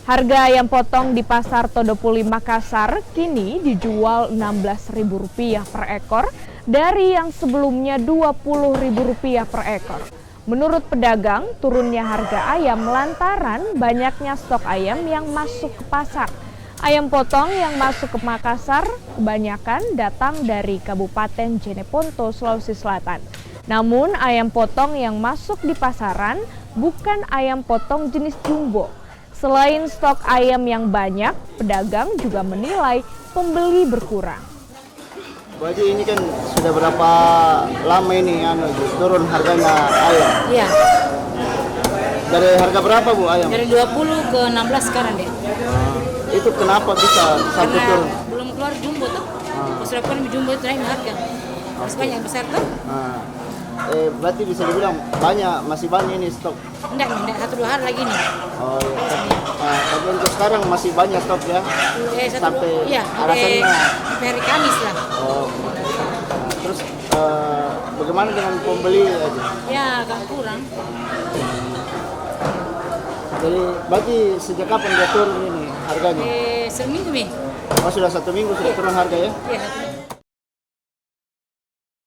Harga ayam potong di Pasar Todopuli Makassar kini dijual Rp16.000 per ekor dari yang sebelumnya Rp20.000 per ekor. Menurut pedagang, turunnya harga ayam lantaran banyaknya stok ayam yang masuk ke pasar. Ayam potong yang masuk ke Makassar kebanyakan datang dari Kabupaten Jeneponto, Sulawesi Selatan. Namun ayam potong yang masuk di pasaran bukan ayam potong jenis jumbo. Selain stok ayam yang banyak, pedagang juga menilai pembeli berkurang. Bu Haji, ini kan sudah berapa lama ini turun harganya ayam? Iya, Dari harga berapa Bu ayam? dari 20 ke 16 sekarang deh. Itu kenapa bisa sampai Karena turun? belum keluar jumbo tuh. Pas sudah keluar jumbo itu naik harga. Harus banyak besar tuh. Berarti bisa dibilang masih banyak ini stok. Enggak, 1-2 hari lagi nih. Oh iya. Tapi untuk sekarang masih banyak stok ya? Sampai sampai hari Kamis lah. Oh. Terus bagaimana dengan pembeli aja? Ya, agak kurang. Jadi berarti sejak kapan dia turun ini harganya? Seminggu nih. Oh sudah 1 minggu sudah turun harga ya? Iya,